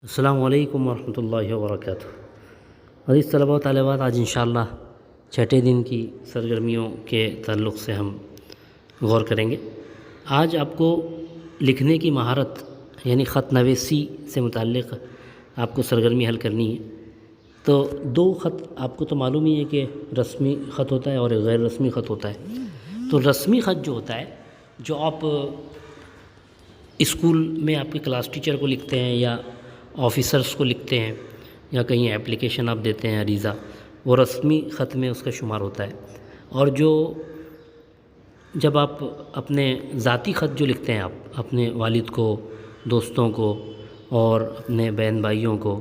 السلام علیکم ورحمۃ اللہ وبرکاتہ۔ عزیز طلباء و طالبات، آج انشاءاللہ چھٹے دن کی سرگرمیوں کے تعلق سے ہم غور کریں گے۔ آج آپ کو لکھنے کی مہارت یعنی خط نویسی سے متعلق آپ کو سرگرمی حل کرنی ہے۔ تو دو خط آپ کو تو معلوم ہی ہے کہ رسمی خط ہوتا ہے اور ایک غیر رسمی خط ہوتا ہے۔ تو رسمی خط جو ہوتا ہے، جو آپ اسکول میں آپ کے کلاس ٹیچر کو لکھتے ہیں یا آفیسرز کو لکھتے ہیں یا کہیں اپلیکیشن آپ دیتے ہیں عریضہ، وہ رسمی خط میں اس کا شمار ہوتا ہے۔ اور جب آپ اپنے ذاتی خط جو لکھتے ہیں آپ اپنے والد کو، دوستوں کو اور اپنے بہن بھائیوں کو،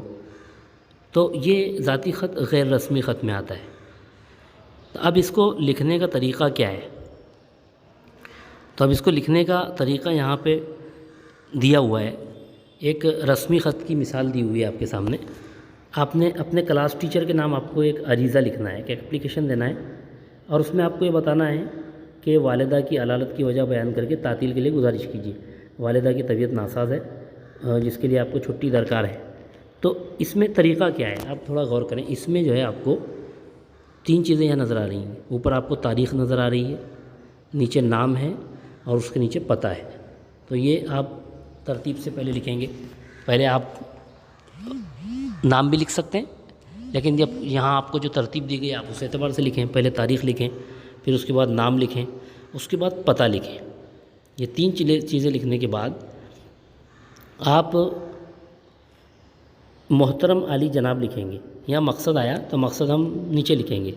تو یہ ذاتی خط غیر رسمی خط میں آتا ہے۔ تو اب اس کو لکھنے کا طریقہ کیا ہے؟ تو اب اس کو لکھنے کا طریقہ یہاں پہ دیا ہوا ہے۔ ایک رسمی خط کی مثال دی ہوئی ہے آپ کے سامنے۔ آپ نے اپنے کلاس ٹیچر کے نام آپ کو ایک عریضہ لکھنا ہے، ایک اپلیکیشن دینا ہے، اور اس میں آپ کو یہ بتانا ہے کہ والدہ کی علالت کی وجہ بیان کر کے تعطیل کے لیے گزارش کیجیے۔ والدہ کی طبیعت ناساز ہے جس کے لیے آپ کو چھٹی درکار ہے۔ تو اس میں طریقہ کیا ہے؟ آپ تھوڑا غور کریں۔ اس میں جو ہے آپ کو تین چیزیں یہاں نظر آ رہی ہیں۔ اوپر آپ کو تاریخ نظر آ رہی ہے، نیچے نام ہے اور اس کے نیچے پتہ ہے۔ تو یہ آپ ترتیب سے پہلے لکھیں گے۔ پہلے آپ نام بھی لکھ سکتے ہیں، لیکن جب یہاں آپ کو جو ترتیب دی گئی آپ اس اعتبار سے لکھیں۔ پہلے تاریخ لکھیں، پھر اس کے بعد نام لکھیں، اس کے بعد پتہ لکھیں۔ یہ تین چیزیں لکھنے کے بعد آپ محترم عالی جناب لکھیں گے۔ یہاں مقصد آیا تو مقصد ہم نیچے لکھیں گے،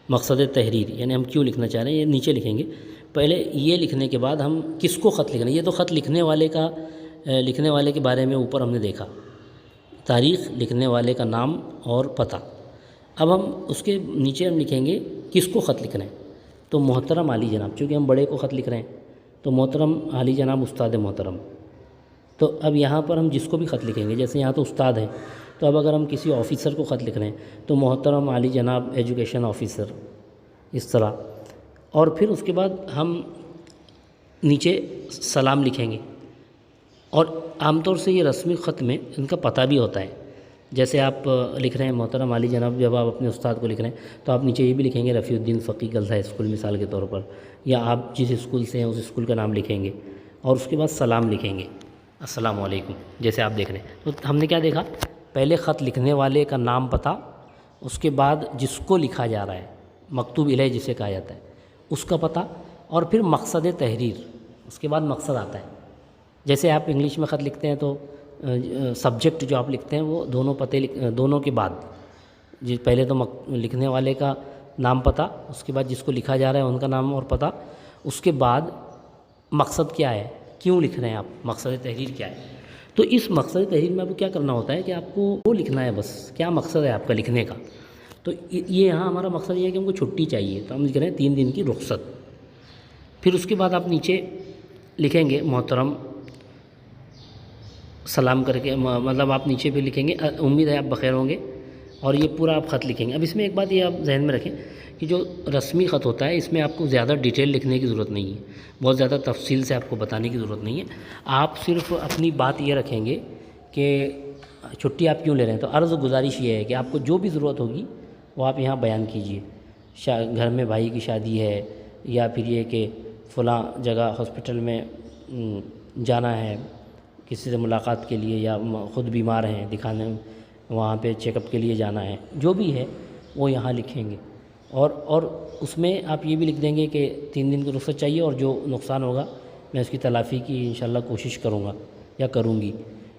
مقصد تحریر یعنی ہم کیوں لکھنا چاہ رہے ہیں یہ نیچے لکھیں گے۔ پہلے یہ لکھنے کے بعد ہم کس کو خط لکھنا ہے۔ یہ تو خط لکھنے والے کے بارے میں اوپر ہم نے دیکھا، تاریخ، لکھنے والے کا نام اور پتہ۔ اب ہم اس کے نیچے ہم لکھیں گے کس کو خط لکھنا ہے۔ تو محترم عالی جناب، چونکہ ہم بڑے کو خط لکھ رہے ہیں تو محترم عالی جناب استاد محترم۔ تو اب یہاں پر ہم جس کو بھی خط لکھیں گے، جیسے یہاں تو استاد ہے، تو اب اگر ہم کسی آفیسر کو خط لکھ رہے ہیں تو محترم عالی جناب ایجوکیشن آفیسر، اس طرح۔ اور پھر اس کے بعد ہم نیچے سلام لکھیں گے۔ اور عام طور سے یہ رسمی خط میں ان کا پتہ بھی ہوتا ہے۔ جیسے آپ لکھ رہے ہیں محترم عالی جناب، جب آپ اپنے استاد کو لکھ رہے ہیں تو آپ نیچے یہ بھی لکھیں گے رفیع الدین فقیہ گرلز ہائی اسکول مثال کے طور پر، یا آپ جس اسکول سے ہیں اس اسکول کا نام لکھیں گے، اور اس کے بعد سلام لکھیں گے، السلام علیکم، جیسے آپ دیکھ رہے ہیں۔ تو ہم نے کیا دیکھا؟ پہلے خط لکھنے والے کا نام پتہ، اس کے بعد جس کو لکھا جا رہا ہے، مکتوب الیہ جسے کہا جاتا ہے، اس کا پتہ، اور پھر مقصد تحریر، اس کے بعد مقصد آتا ہے۔ جیسے آپ انگلش میں خط لکھتے ہیں تو سبجیکٹ جو آپ لکھتے ہیں وہ دونوں کے بعد پہلے تو لکھنے والے کا نام پتہ، اس کے بعد جس کو لکھا جا رہا ہے ان کا نام اور پتہ، اس کے بعد مقصد کیا ہے، کیوں لکھ رہے ہیں آپ، مقصد تحریر کیا ہے۔ تو اس مقصد تحریر میں آپ کو کیا کرنا ہوتا ہے کہ آپ کو وہ لکھنا ہے، بس کیا مقصد ہے آپ کا لکھنے کا۔ تو یہ یہاں ہمارا مقصد یہ ہے کہ ہم کو چھٹی چاہیے، تو ہم لکھ رہے ہیں 3 دن کی رخصت۔ پھر اس کے بعد آپ نیچے لکھیں گے محترم، سلام کر کے، مطلب آپ نیچے بھی لکھیں گے امید ہے آپ بخیر ہوں گے، اور یہ پورا آپ خط لکھیں گے۔ اب اس میں ایک بات یہ آپ ذہن میں رکھیں کہ جو رسمی خط ہوتا ہے اس میں آپ کو زیادہ ڈیٹیل لکھنے کی ضرورت نہیں ہے، بہت زیادہ تفصیل سے آپ کو بتانے کی ضرورت نہیں ہے۔ آپ صرف اپنی بات یہ رکھیں گے کہ چھٹی آپ کیوں لے رہے ہیں۔ تو عرض گزارش یہ ہے کہ آپ کو جو بھی ضرورت ہوگی وہ آپ یہاں بیان کیجیے۔ گھر میں بھائی کی شادی ہے، یا پھر یہ کہ فلاں جگہ ہاسپٹل میں جانا ہے کسی سے ملاقات کے لیے، یا خود بیمار ہیں دکھانے، وہاں پہ چیک اپ کے لیے جانا ہے، جو بھی ہے وہ یہاں لکھیں گے۔ اور اس میں آپ یہ بھی لکھ دیں گے کہ 3 دن کی رخصت چاہیے، اور جو نقصان ہوگا میں اس کی تلافی کی انشاءاللہ کوشش کروں گا یا کروں گی،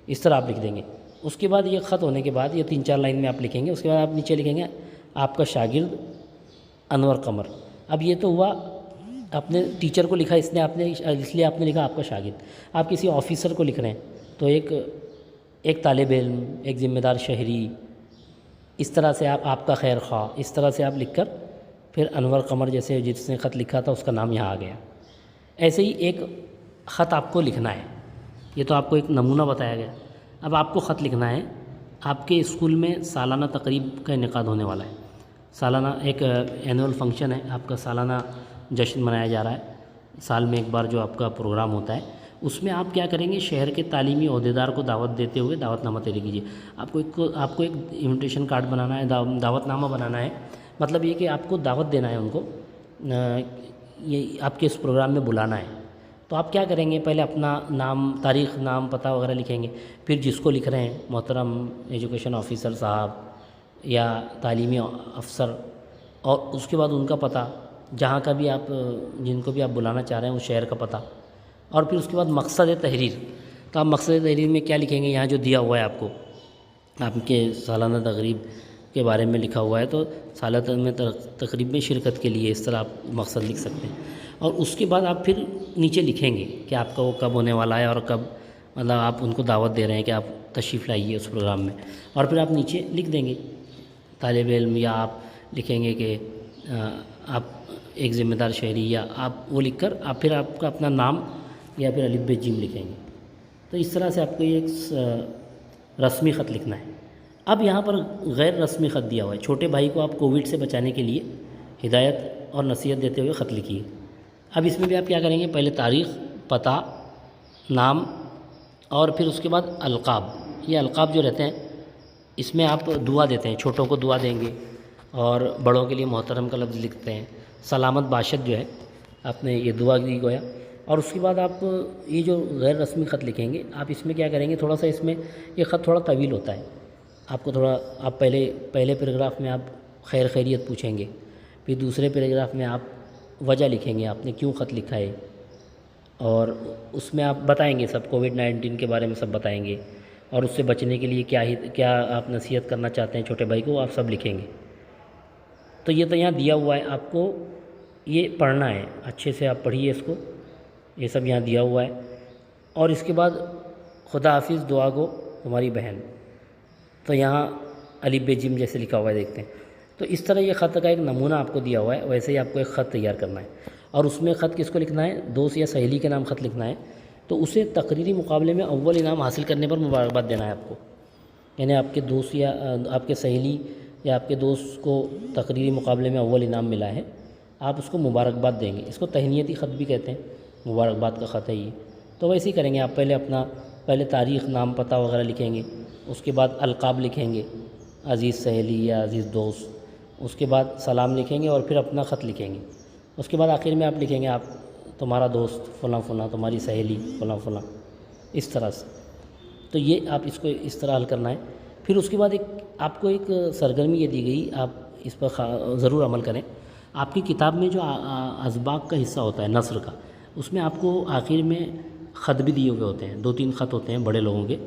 اس طرح آپ لکھ دیں گے۔ اس کے بعد یہ خط ہونے کے بعد یہ 3-4 لائن میں آپ لکھیں گے۔ اس کے بعد آپ نیچے لکھیں گے آپ کا شاگرد انور قمر۔ اب یہ تو ہوا اپنے ٹیچر کو لکھا، اس لیے آپ نے لکھا آپ کا شاگرد۔ آپ کسی آفیسر کو لکھ رہے ہیں تو ایک طالب علم، ایک ذمہ دار شہری، اس طرح سے آپ کا خیر خواہ، اس طرح سے آپ لکھ کر پھر انور قمر جیسے جس نے خط لکھا تھا اس کا نام یہاں آ گیا۔ ایسے ہی ایک خط آپ کو لکھنا ہے۔ یہ تو آپ کو ایک نمونہ بتایا گیا۔ اب آپ کو خط لکھنا ہے، آپ کے اسکول میں سالانہ تقریب کا انعقاد ہونے والا ہے، سالانہ ایک اینول فنکشن ہے، آپ کا سالانہ جشن منایا جا رہا ہے، سال میں ایک بار جو آپ کا پروگرام ہوتا ہے، اس میں آپ کیا کریں گے، شہر کے تعلیمی عہدیدار کو دعوت دیتے ہوئے دعوت نامہ تحریر کیجیے۔ آپ کو ایک انویٹیشن کارڈ بنانا ہے، دعوت نامہ بنانا ہے، مطلب یہ کہ آپ کو دعوت دینا ہے ان کو، یہ آپ کے اس پروگرام میں بلانا ہے۔ تو آپ کیا کریں گے، پہلے اپنا نام، تاریخ، نام، پتہ وغیرہ لکھیں گے، پھر جس کو لکھ رہے ہیں، محترم ایجوکیشن آفیسر صاحب یا تعلیمی افسر، اور اس کے بعد ان کا پتہ، جہاں کا بھی آپ، جن کو بھی آپ بلانا چاہ رہے ہیں اس شہر کا پتہ، اور پھر اس کے بعد مقصد تحریر۔ تو آپ مقصد تحریر میں کیا لکھیں گے، یہاں جو دیا ہوا ہے آپ کو، آپ کے سالانہ تقریب کے بارے میں لکھا ہوا ہے، تو سالانہ تقریب میں شرکت کے لیے اس طرح آپ مقصد لکھ سکتے ہیں۔ اور اس کے بعد آپ پھر نیچے لکھیں گے کہ آپ کا وہ کب ہونے والا ہے، اور کب، مطلب آپ ان کو دعوت دے رہے ہیں کہ آپ تشریف لائیے اس پروگرام میں، اور پھر آپ نیچے لکھ دیں گے طالب علم، یا آپ لکھیں گے کہ آپ ایک ذمہ دار شہری، یا آپ وہ لکھ کر آپ پھر آپ کا اپنا نام یا پھر الف ب ج لکھیں گے۔ تو اس طرح سے آپ کو یہ ایک رسمی خط لکھنا ہے۔ اب یہاں پر غیر رسمی خط دیا ہوا ہے، چھوٹے بھائی کو آپ کووڈ سے بچانے کے لیے ہدایت اور نصیحت دیتے ہوئے خط لکھیے۔ اب اس میں بھی آپ کیا کریں گے، پہلے تاریخ، پتہ، نام، اور پھر اس کے بعد القاب۔ یہ القاب جو رہتے ہیں اس میں آپ دعا دیتے ہیں، چھوٹوں کو دعا دیں گے اور بڑوں کے لیے محترم کا لفظ لکھتے ہیں۔ سلامت باشد جو ہے، آپ نے یہ دعا دی گویا۔ اور اس کے بعد آپ یہ جو غیر رسمی خط لکھیں گے، آپ اس میں کیا کریں گے، تھوڑا سا اس میں یہ خط تھوڑا طویل ہوتا ہے، آپ کو تھوڑا، آپ پہلے پیراگراف میں آپ خیر خیریت پوچھیں گے، پھر دوسرے پیراگراف میں آپ وجہ لکھیں گے، آپ نے کیوں خط لکھا ہے، اور اس میں آپ بتائیں گے سب، کووڈ-19 کے بارے میں سب بتائیں گے، اور اس سے بچنے کے لیے کیا آپ نصیحت کرنا چاہتے ہیں چھوٹے بھائی کو، آپ سب لکھیں گے۔ تو یہ تو یہاں دیا ہوا ہے، آپ کو یہ پڑھنا ہے، اچھے سے آپ پڑھیے اس کو، یہ سب یہاں دیا ہوا ہے۔ اور اس کے بعد خدا حافظ، دعا گو تمہاری بہن، تو یہاں الف ب ج جیسے لکھا ہوا ہے، دیکھتے ہیں۔ تو اس طرح یہ خط کا ایک نمونہ آپ کو دیا ہوا ہے، ویسے ہی آپ کو ایک خط تیار کرنا ہے، اور اس میں خط کس کو لکھنا ہے، دوست یا سہیلی کے نام خط لکھنا ہے، تو اسے تقریری مقابلے میں اول انعام حاصل کرنے پر مبارکباد دینا ہے آپ کو، یعنی آپ کے دوست یا آپ کے سہیلی یا آپ کے دوست کو تقریری مقابلے میں اول انعام ملا ہے، آپ اس کو مبارکباد دیں گے۔ اس کو تہنیتی خط بھی کہتے ہیں، مبارکباد کا خط ہے یہ۔ تو ویسے ہی کریں گے آپ، پہلے تاریخ، نام، پتہ وغیرہ لکھیں گے، اس کے بعد القاب لکھیں گے، عزیز سہیلی یا عزیز دوست، اس کے بعد سلام لکھیں گے، اور پھر اپنا خط لکھیں گے۔ اس کے بعد آخر میں آپ لکھیں گے، آپ تمہارا دوست فلاں فلاں، تمہاری سہیلی فلاں فلاں، اس طرح سے۔ تو یہ آپ اس کو اس طرح حل کرنا ہے۔ پھر اس کے بعد آپ کو ایک سرگرمی یہ دی گئی، آپ اس پر ضرور عمل کریں۔ آپ کی کتاب میں جو اسباق کا حصہ ہوتا ہے، نثر کا، اس میں آپ کو آخر میں خط بھی دیے ہوئے ہوتے ہیں، 2-3 خط ہوتے ہیں بڑے لوگوں کے،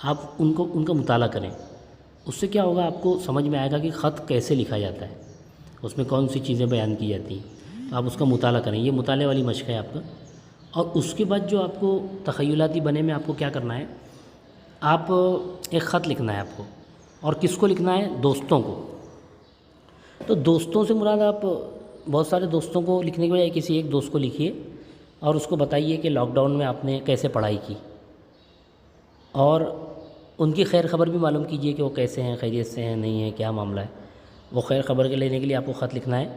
آپ ان کا مطالعہ کریں۔ اس سے کیا ہوگا، آپ کو سمجھ میں آئے گا کہ خط کیسے لکھا جاتا ہے، اس میں کون سی چیزیں بیان کی جاتی ہیں، تو آپ اس کا مطالعہ کریں، یہ مطالعے والی مشق ہے آپ کا۔ اور اس کے بعد جو آپ کو تخیلاتی بنے میں آپ کو کیا کرنا ہے، آپ ایک خط لکھنا ہے آپ کو، اور کس کو لکھنا ہے، دوستوں کو۔ تو دوستوں سے مراد آپ بہت سارے دوستوں کو لکھنے کے بجائے کسی ایک دوست کو لکھیے، اور اس کو بتائیے کہ لاک ڈاؤن میں آپ نے کیسے پڑھائی کی، اور ان کی خیر خبر بھی معلوم کیجیے کہ وہ کیسے ہیں، خیریت سے ہیں، نہیں ہیں، کیا معاملہ ہے۔ وہ خیر خبر کے لینے کے لیے آپ کو خط لکھنا ہے،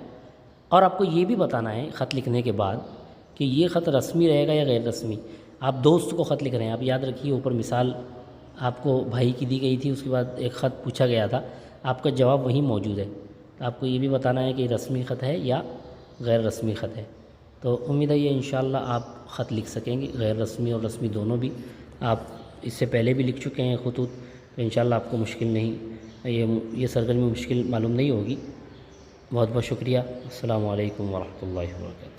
اور آپ کو یہ بھی بتانا ہے خط لکھنے کے بعد کہ یہ خط رسمی رہے گا یا غیر رسمی۔ آپ دوست کو خط لکھ رہے ہیں، آپ یاد رکھیے اوپر مثال آپ کو بھائی کی دی گئی تھی، اس کے بعد ایک خط پوچھا گیا تھا، آپ کا جواب وہیں موجود ہے، تو آپ کو یہ بھی بتانا ہے کہ رسمی خط ہے یا غیر رسمی خط ہے۔ تو امید ہے یہ انشاءاللہ آپ خط لکھ سکیں گے، غیر رسمی اور رسمی دونوں بھی۔ آپ اس سے پہلے بھی لکھ چکے ہیں خطوط، تو انشاءاللہ آپ کو مشکل نہیں، یہ سرگرمی مشکل معلوم نہیں ہوگی۔ بہت بہت شکریہ۔ السلام علیکم ورحمۃ اللہ وبرکاتہ۔